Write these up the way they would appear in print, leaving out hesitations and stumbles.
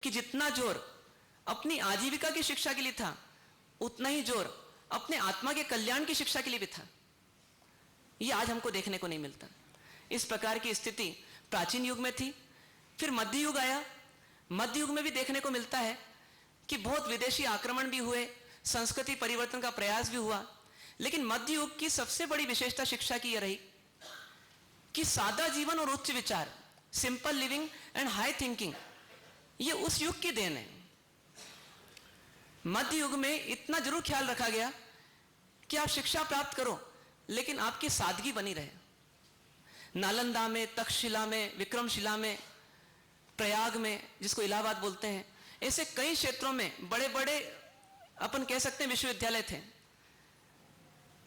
कि जितना जोर अपनी आजीविका की शिक्षा के लिए था, उतना ही जोर अपने आत्मा के कल्याण की शिक्षा के लिए भी था। यह आज हमको देखने को नहीं मिलता। इस प्रकार की स्थिति प्राचीन युग में थी। फिर मध्य युग आया। मध्य युग में भी देखने को मिलता है कि बहुत विदेशी आक्रमण भी हुए, संस्कृति परिवर्तन का प्रयास भी हुआ, लेकिन मध्य युग की सबसे बड़ी विशेषता शिक्षा की यह रही कि सादा जीवन और उच्च विचार, simple living and high thinking, ये उस युग की देन है। मध्य युग में इतना जरूर ख्याल रखा गया कि आप शिक्षा प्राप्त करो लेकिन आपकी सादगी बनी रहे। नालंदा में, तक्षशिला में, विक्रमशिला में, प्रयाग में, जिसको इलाहाबाद बोलते हैं, ऐसे कई क्षेत्रों में बड़े बड़े अपन कह सकते हैं विश्वविद्यालय थे।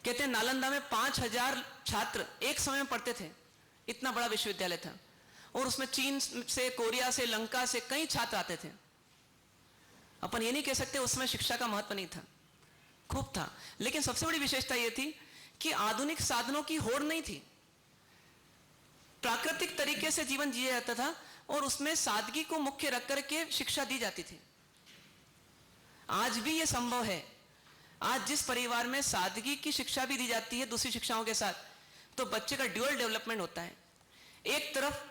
कहते हैं नालंदा में 5000 छात्र एक समय में पढ़ते थे। इतना बड़ा विश्वविद्यालय था और उसमें चीन से, कोरिया से, लंका से कई छात्र आते थे। अपन ये नहीं कह सकते उसमें शिक्षा का महत्व नहीं था, खूब था, लेकिन सबसे बड़ी विशेषता यह थी कि आधुनिक साधनों की होड़ नहीं थी। प्राकृतिक तरीके से जीवन जिया जाता था और उसमें सादगी को मुख्य रख करके शिक्षा दी जाती थी। आज भी यह संभव है। आज जिस परिवार में सादगी की शिक्षा भी दी जाती है दूसरी शिक्षाओं के साथ, तो बच्चे का ड्यूअल डेवलपमेंट होता है। एक तरफ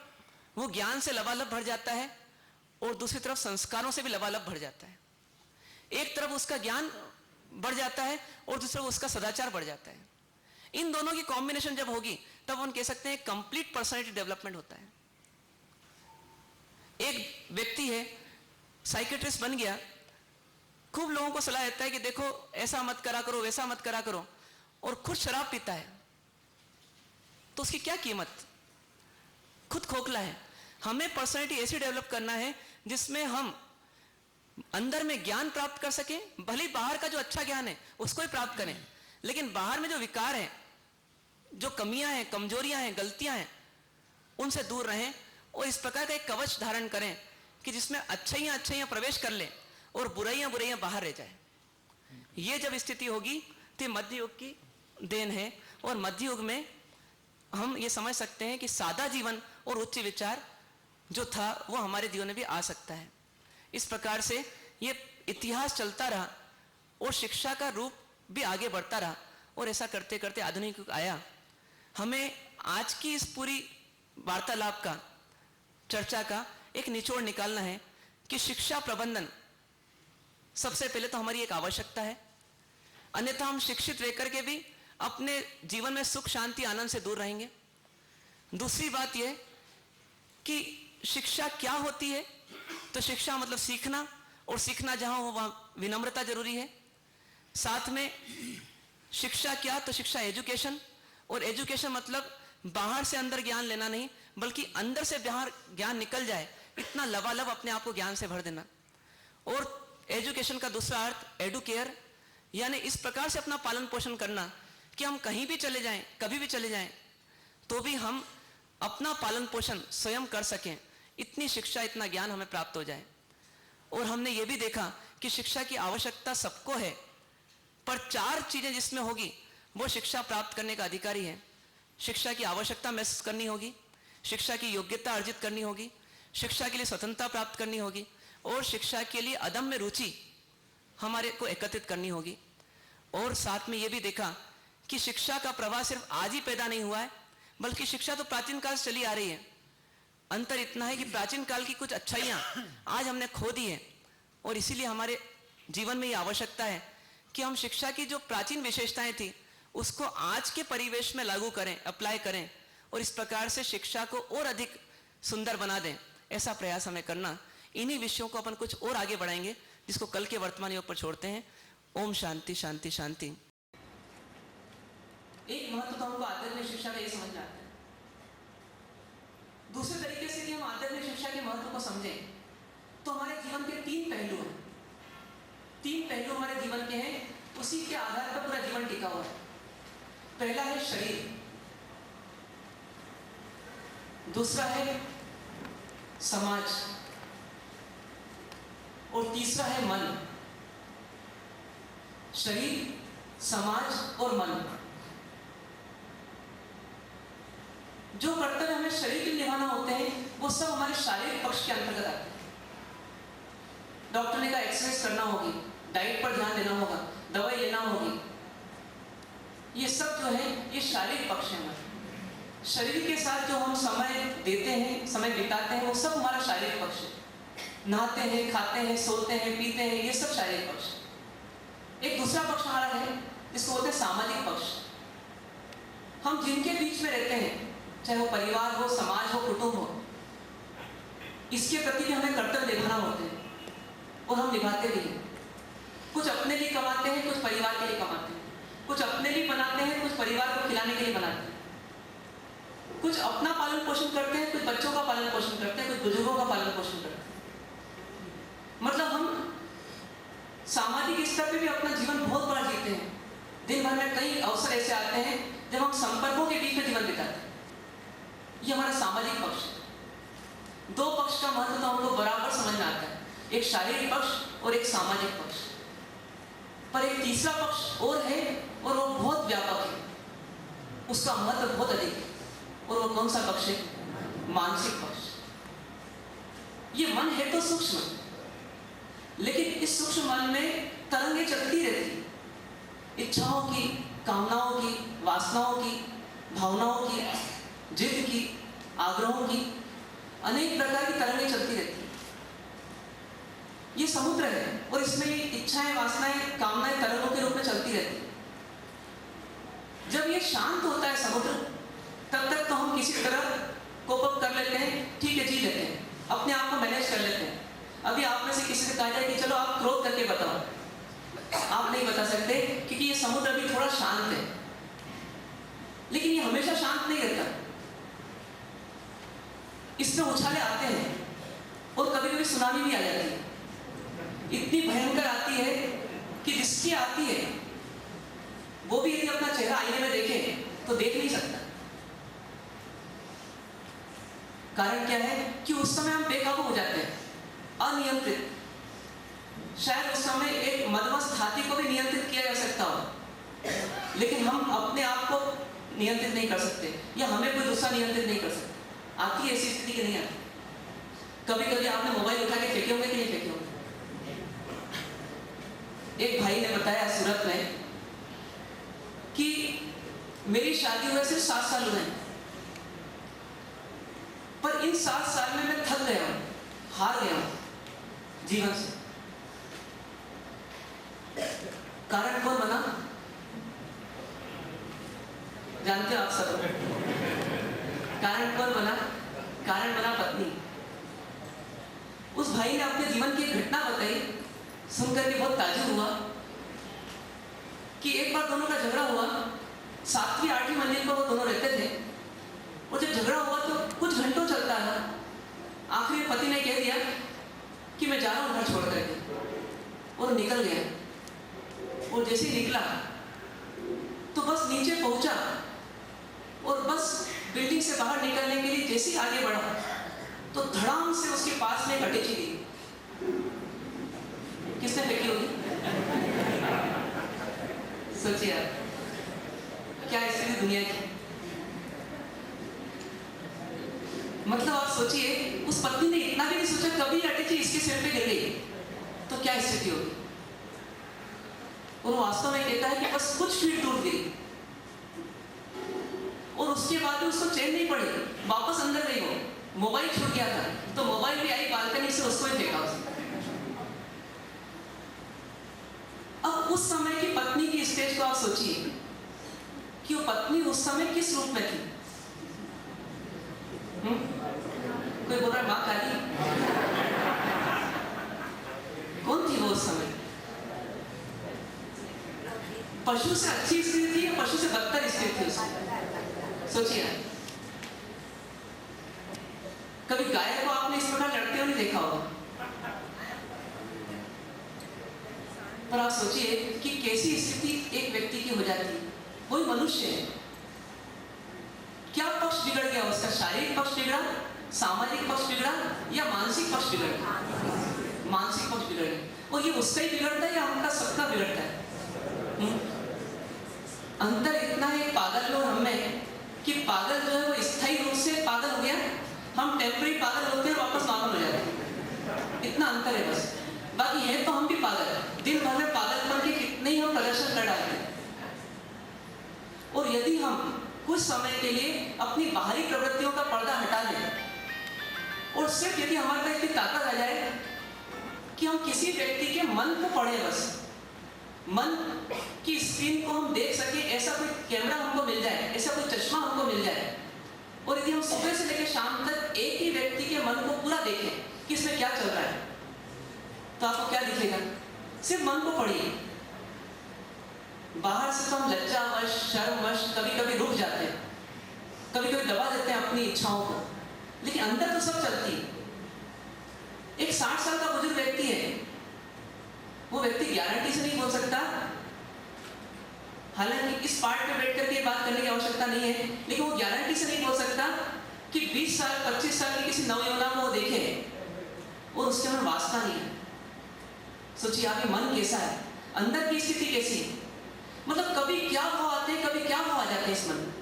वो ज्ञान से लबालब भर जाता है और दूसरी तरफ संस्कारों से भी लबालब भर जाता है। एक तरफ उसका ज्ञान बढ़ जाता है और दूसरी तरफ उसका सदाचार बढ़ जाता है। इन दोनों की कॉम्बिनेशन जब होगी तब हम कह सकते हैं कंप्लीट पर्सनैलिटी डेवलपमेंट होता है। एक व्यक्ति है, साइकेट्रिस्ट बन गया, खूब लोगों को सलाह देता है कि देखो ऐसा मत करा करो, वैसा मत करा करो, और खुद शराब पीता है, तो उसकी क्या कीमत? खुद खोखला है। हमें पर्सनैलिटी ऐसी डेवलप करना है जिसमें हम अंदर में ज्ञान प्राप्त कर सकें। भले बाहर का जो अच्छा ज्ञान है उसको ही प्राप्त करें, लेकिन बाहर में जो विकार है, जो कमियां हैं, कमजोरियां हैं, गलतियां हैं, उनसे दूर रहें और इस प्रकार का एक कवच धारण करें कि जिसमें अच्छाइयां प्रवेश कर ले और बुराइयां बाहर रह जाए। ये जब स्थिति होगी तो मध्य युग की देन है। और मध्य युग में हम ये समझ सकते हैं कि सादा जीवन और उच्च विचार जो था वो हमारे जीवन में भी आ सकता है। इस प्रकार से ये इतिहास चलता रहा और शिक्षा का रूप भी आगे बढ़ता रहा और ऐसा करते करते आधुनिक युग आया। हमें आज की इस पूरी वार्तालाप का, चर्चा का एक निचोड़ निकालना है कि शिक्षा प्रबंधन सबसे पहले तो हमारी एक आवश्यकता है, अन्यथा हम शिक्षित रहकर के भी अपने जीवन में सुख, शांति, आनंद से दूर रहेंगे। दूसरी बात यह कि शिक्षा क्या होती है, तो शिक्षा मतलब सीखना, और सीखना जहां हो वहां विनम्रता जरूरी है। साथ में शिक्षा क्या, तो शिक्षा एजुकेशन, और एजुकेशन मतलब बाहर से अंदर ज्ञान लेना नहीं, बल्कि अंदर से बाहर ज्ञान निकल जाए, इतना लबालब अपने आप को ज्ञान से भर देना। और एजुकेशन का दूसरा अर्थ एडुकेयर, यानी इस प्रकार से अपना पालन पोषण करना कि हम कहीं भी चले जाएं, कभी भी चले जाएं, तो भी हम अपना पालन पोषण स्वयं कर सकें। इतनी शिक्षा, इतना ज्ञान हमें प्राप्त हो जाए। और हमने ये भी देखा कि शिक्षा की आवश्यकता सबको है, पर 4 चीजें जिसमें होगी वो शिक्षा प्राप्त करने का अधिकारी है। शिक्षा की आवश्यकता महसूस करनी होगी, शिक्षा की योग्यता अर्जित करनी होगी, शिक्षा के लिए स्वतंत्रता प्राप्त करनी होगी, और शिक्षा के लिए अदम्य रुचि हमारे को एकत्रित करनी होगी। और साथ में ये भी देखा कि शिक्षा का प्रवाह सिर्फ आज ही पैदा नहीं हुआ है, बल्कि शिक्षा तो प्राचीन काल से चली आ रही है। अंतर इतना है कि प्राचीन काल की कुछ अच्छाइयां आज हमने खो दी है, और इसीलिए हमारे जीवन में ये आवश्यकता है कि हम शिक्षा की जो प्राचीन विशेषताएं थी उसको आज के परिवेश में लागू करें, अप्लाई करें, और इस प्रकार से शिक्षा को और अधिक सुंदर बना दें। ऐसा प्रयास हमें करना। इन्हीं विषयों को अपन कुछ और आगे बढ़ाएंगे, जिसको कल के वर्तमान योग पर छोड़ते हैं। ओम शांति शांति शांति। एक महत्व तो हमको आध्यात्मिक शिक्षा का ये समझ आता है। दूसरे तरीके से कि हम आध्यात्मिक शिक्षा के महत्व को समझें तो हमारे जीवन के 3 पहलू हैं। 3 पहलू हमारे जीवन के हैं, उसी के आधार पर पूरा जीवन टिका हुआ है। पहला है शरीर, दूसरा है समाज, और तीसरा है मन। शरीर, समाज और मन। जो कर्तव्य हमें शरीर के निभाना होते हैं वो सब हमारे शारीरिक पक्ष के अंतर्गत आते हैं। डॉक्टर ने कहा एक्सरसाइज करना होगी, डाइट पर ध्यान देना होगा, दवाई लेना होगी। ये सब जो है ये शारीरिक पक्ष है हमारा। शरीर के साथ जो हम समय देते हैं, समय बिताते हैं, वो सब हमारा शारीरिक पक्ष है। नहाते हैं, खाते हैं, सोते हैं, पीते हैं, ये सब शारीरिक पक्ष है। एक दूसरा पक्ष हमारा है जिसको बोलते हैं सामाजिक पक्ष। हम जिनके बीच में रहते हैं, चाहे वो परिवार हो, समाज हो, कुटुंब हो, इसके प्रति भी हमें कर्तव्य निभाना होते हैं और हम निभाते भी हैं। कुछ अपने लिए कमाते हैं, कुछ परिवार के लिए कमाते हैं, कुछ अपने लिए बनाते हैं, कुछ परिवार को खिलाने के लिए बनाते हैं, कुछ अपना पालन पोषण करते हैं, कुछ बच्चों का पालन पोषण करते हैं, कुछ बुजुर्गों का पालन पोषण करते हैं। मतलब हम सामाजिक स्तर पे भी अपना जीवन बहुत बड़ा जीते हैं। दिन भर में कई अवसर ऐसे आते हैं जब हम संपर्कों के बीच में जीवन बिताते हैं। ये हमारा सामाजिक पक्ष है। दो पक्ष का महत्व तो हमको बराबर समझ में आता है, एक शारीरिक पक्ष और एक सामाजिक पक्ष। पर एक तीसरा पक्ष और है और वो बहुत व्यापक है, उसका महत्व बहुत अधिक है। और वो कौन सा पक्ष है? मानसिक पक्ष। ये मन है तो सूक्ष्म, लेकिन इस सूक्ष्म मन में तरंगें चलती रहती, इच्छाओं की, कामनाओं की, वासनाओं की, भावनाओं की, जिद की, आग्रहों की, अनेक प्रकार की तरंगें चलती रहती। ये समुद्र है और इसमें इच्छाएं, वासनाएं, कामनाएं तरंगों के रूप में चलती रहती। जब ये शांत होता है समुद्र, तब तक तो हम किसी तरह कोप अप कर लेते हैं, ठीक है, जी लेते हैं, अपने आप को मैनेज कर लेते हैं। अभी आप में से किसी से कहा जाए कि चलो आप क्रोध करके बताओ, आप नहीं बता सकते क्योंकि ये समुद्र अभी थोड़ा शांत है। लेकिन ये हमेशा शांत नहीं रहता, इसमें उछाले आते हैं और कभी कभी सुनामी भी आ जाती है। इतनी भयंकर आती है कि जिसकी आती है वो भी यदि अपना चेहरा आईने में देखे तो देख नहीं सकता। कारण क्या है कि उस समय हम बेकाबू हो जाते हैं, अनियंत्रित। शायद उस समय एक मदमस्त हाथी को भी नियंत्रित किया जा सकता हो, लेकिन हम अपने आप को नियंत्रित नहीं कर सकते, या हमें कोई दूसरा नियंत्रित नहीं कर सकता। आती है ऐसी स्थिति कि नहीं आती? कभी कभी आपने मोबाइल उठा के फेंके होंगे कि नहीं फेंके होंगे? एक भाई ने बताया सूरत में कि मेरी शादी हुए सिर्फ 7 साल हुए, पर इन 7 साल में मैं थक गया हूं, हार गया हूं जीवन से। कारण कौन बना? जानते हो आप सब? कारण कौन बना? कारण बना पत्नी। उस भाई ने अपने जीवन की एक घटना बताई, सुनकर के बहुत ताज्जुब हुआ कि एक बार दोनों का झगड़ा हुआ। 7वीं 8वीं मंजिल पर वो दोनों रहते थे, और जब झगड़ा हुआ तो कुछ घंटों चलता है। आखिर में पति ने कह दिया कि मैं जा रहा हूं घर छोड़ करके, और निकल गया। और जैसे ही निकला तो बस नीचे पहुंचा, और बस बिल्डिंग से बाहर निकलने के लिए जैसे ही आगे बढ़ा तो धड़ाम से उसके पास में घटेची गिरी। किसने फेंकी होगी? सोचिए आप, क्या स्थिति दुनिया की। मतलब आप सोचिए, उस पत्नी ने इतना भी नहीं सोचा कभी अटैची इसके सिर पे गिर गई तो क्या स्थिति होगी। और वास्तव में कहता है कि बस कुछ फीट दूर गई, और उसके बाद भी उसको चैन नहीं पड़ी, वापस अंदर गई। वो मोबाइल छूट गया था तो मोबाइल भी आई बालकनी से, उसको ही फेंका उसने। अब उस समय की पत्नी की स्टेज को आप सोचिए कि वो पत्नी उस समय किस रूप में थी। कोई बोल रहा है मां काली। कौन थी वो उस समय? पशु से अच्छी स्त्री थी या पशु से बदतर स्त्री थी उसमें? सोचिए। कभी गाय को आपने इस प्रकार लड़ते हुए नहीं देखा होगा, पर आप सोचिए कि कैसी स्थिति एक व्यक्ति की हो जाती है। कोई मनुष्य है, क्या पक्ष बिगड़ गया उसका? शारीरिक पक्ष बिगड़ा, सामाजिक पक्ष बिगड़ा, या मानसिक पक्ष बिगड़ा? मानसिक पक्ष बिगड़ गया। और ये उसका ही बिगड़ता है या हमका सबका बिगड़ता है? अंतर इतना है पागल और हम में कि पागल जो है वो स्थायी रूप से पागल हो गया, हम टेम्परेरी पागल होते हैं और वापस नॉर्मल हो जाते हैं। इतना अंतर है बस। बाकी है तो हम भी पागल, दिन भर में पागलपन के कितने ही हम प्रदर्शन कर डालते हैं। और यदि हम कुछ समय के लिए अपनी बाहरी प्रवृत्तियों का पर्दा हटा दें और सिर्फ यदि हमारे पास इतनी ताकत आ जाए कि हम किसी व्यक्ति के मन को पढ़े, बस मन की स्क्रीन को हम देख सके, ऐसा कोई कैमरा हमको मिल जाए, ऐसा कोई चश्मा हमको मिल जाए, और यदि हम सुबह से लेकर शाम तक एक ही व्यक्ति के मन को पूरा देखें कि इसमें क्या चल रहा है, तो आपको क्या दिखेगा? सिर्फ मन को पढ़िए। बाहर से तो हम लज्जावश, शर्मवश कभी कभी रुक जाते हैं, कभी कभी दबा देते हैं अपनी इच्छाओं को, लेकिन अंदर तो सब चलती है। एक 60 साल का बुजुर्ग व्यक्ति है, वो व्यक्ति गारंटी से नहीं बोल सकता, हालांकि इस पार्ट पे बैठ करके बात करने की आवश्यकता नहीं है, लेकिन वो गारंटी से नहीं बोल सकता कि 20 साल 25 साल की किसी नवयौवना को वो देखे और उसके मन वासना नहीं है। सोचिए आपके मन कैसा है, अंदर की स्थिति कैसी है, मतलब कभी क्या भाव आते हैं, कभी क्या भाव आ जाते हैं इस मन में।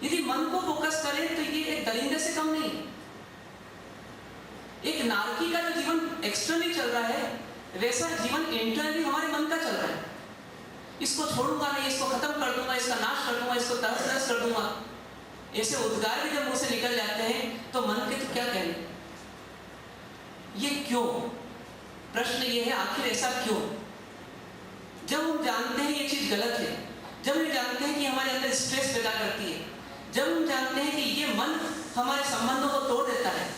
यदि मन को फोकस करें तो ये एक दरिंदे से कम नहीं। एक नारकी का जो जीवन एक्सटर्नली चल रहा है, वैसा जीवन इंटरनली हमारे मन का चल रहा है। इसको छोड़ूंगा नहीं, इसको खत्म कर दूंगा, इसका नाश कर दूंगा, इसको तहस-नहस कर दूंगा, ऐसे उद्गार भी जब मुंह से निकल जाते हैं तो मन के तो क्या कहने। ये क्यों? प्रश्न ये है, आखिर ऐसा क्यों? जब हम जानते हैं ये चीज गलत है, जब हम जानते हैं कि हमारे अंदर स्ट्रेस पैदा करती है, जब हम जानते हैं कि ये मन हमारे संबंधों को तोड़ देता है,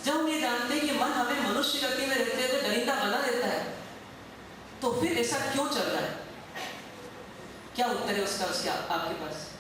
जब हम ये जानते हैं कि मन हमें मनुष्य गति में रहते हुए दरिंदा बना देता है, तो फिर ऐसा क्यों चल रहा है? क्या उत्तर है उसका आपके पास?